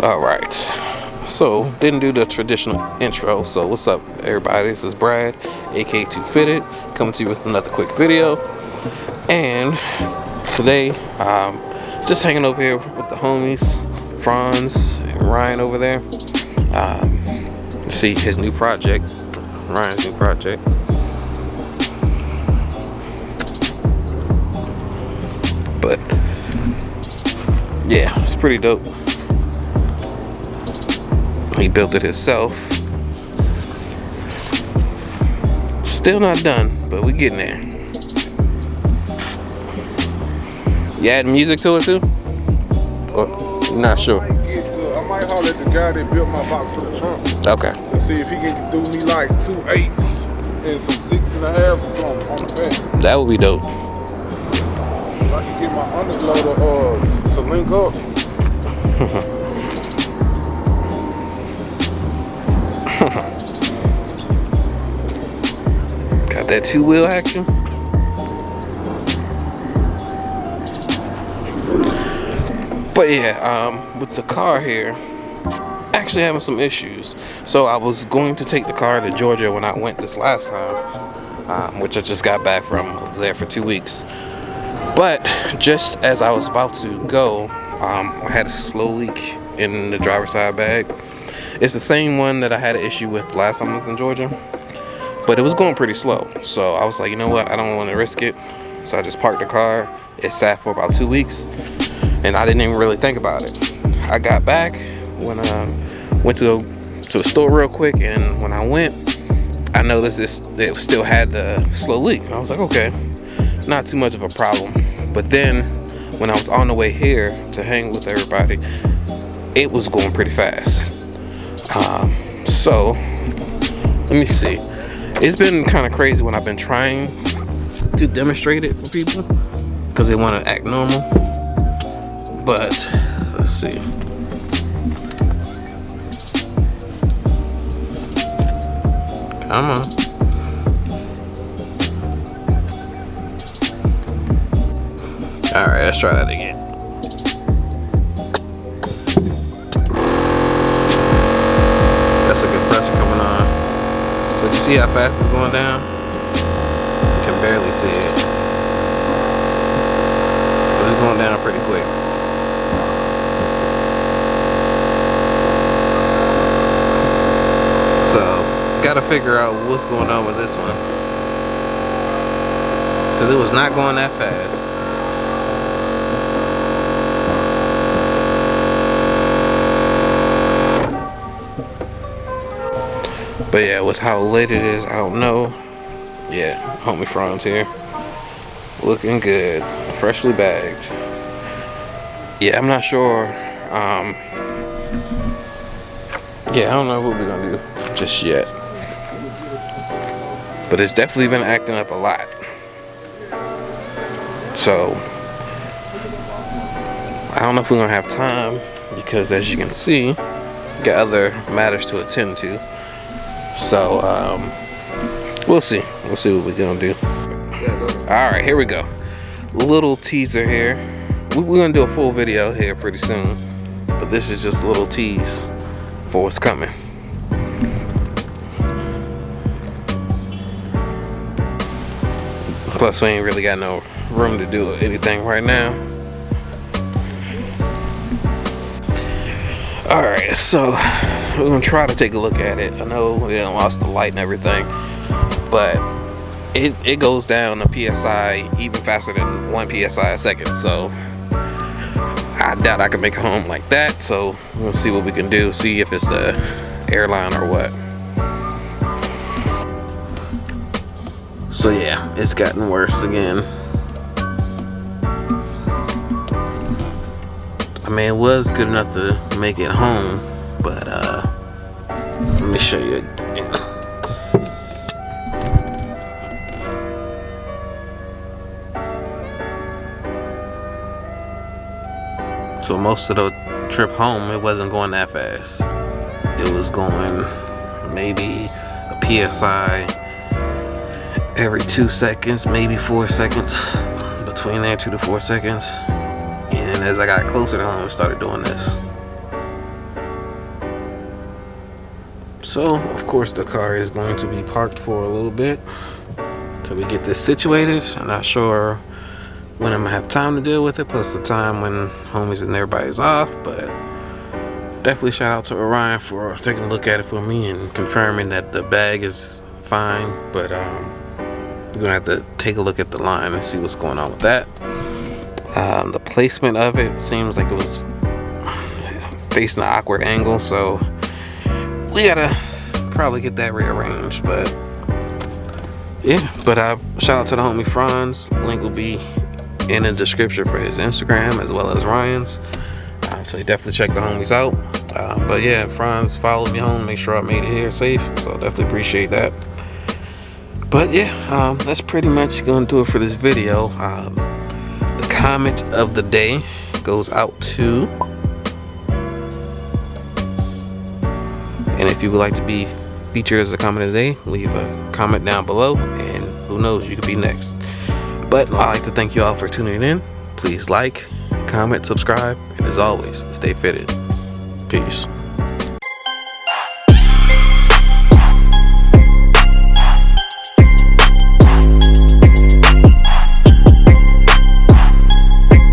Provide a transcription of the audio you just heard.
Alright, so didn't do the traditional intro. So what's up everybody, this is Brad, aka 2Fitted, coming to you with another quick video. And today, just hanging over here with the homies, Franz and Ryan over there. See his new project, Ryan's new project. But yeah, it's pretty dope. He built it himself. Still not done, but we getting there. You adding music to it too? Or not sure? I might holler at the guy that built my box for the trunk. Okay. To see if he can do me like 2 8s and some 6.5 or something on the back. That would be dope. If I can get my underloader to link up. Got that 2-wheel action. But yeah, with the car here, actually having some issues. So I was going to take the car to Georgia when I went this last time, which I just got back from. I was there for 2 weeks. But just as I was about to go, I had a slow leak in the driver's side bag. It's the same one that I had an issue with last time I was in Georgia, but it was going pretty slow. So I was like, you know what, I don't want to risk it. So I just parked the car. It sat for about 2 weeks, and I didn't even really think about it. I got back when I went to the store real quick, and when I went, I noticed it still had the slow leak. I was like, okay, not too much of a problem. But then when I was on the way here to hang with everybody, it was going pretty fast. So let me see. It's been kind of crazy when I've been trying to demonstrate it for people because they want to act normal. But let's see. Come on. Alright, let's try that again. That's a good pressure coming on. But you see how fast it's going down? You can barely see it. But it's going down pretty quick. So, gotta figure out what's going on with this one. Because it was not going that fast. But yeah, with how late it is, I don't know. Yeah, homie Franz here. Looking good. Freshly bagged. Yeah, I'm not sure. Yeah, I don't know what we're gonna do just yet. But it's definitely been acting up a lot. So, I don't know if we're gonna have time because as you can see, we got other matters to attend to. So, we'll see. We'll see what we're gonna do. Alright, here we go. Little teaser here. We're gonna do a full video here pretty soon. But this is just a little tease for what's coming. Plus, we ain't really got no room to do anything right now. Alright, so we're gonna try to take a look at it. I know we done lost the light and everything, but it goes down to PSI even faster than 1 PSI a second. So I doubt I can make it home like that. So we'll see what we can do. See if it's the airline or what. So yeah, it's gotten worse again. I mean, it was good enough to make it home, but let me show you again. So most of the trip home, it wasn't going that fast. It was going maybe a PSI every 2 seconds, maybe 4 seconds. Between there, 2 to 4 seconds. And as I got closer to home, I started doing this. So of course the car is going to be parked for a little bit till we get this situated. I'm not sure when I'm gonna have time to deal with it, plus the time when homies and everybody's off, but definitely shout out to Orion for taking a look at it for me and confirming that the bag is fine. But we're gonna have to take a look at the line and see what's going on with that. The placement of it seems like it was facing an awkward angle, so we gotta probably get that rearranged. But yeah, but shout out to the homie Franz. Link will be in the description for his Instagram as well as Ryan's. So you definitely check the homies out. But yeah, Franz followed me home, make sure I made it here safe. So definitely appreciate that. But yeah, that's pretty much gonna do it for this video. The comment of the day goes out to, and if you would like to be featured as a comment of the day, leave a comment down below, and who knows, you could be next. But I'd like to thank you all for tuning in. Please like, comment, subscribe, and as always, stay fitted. Peace.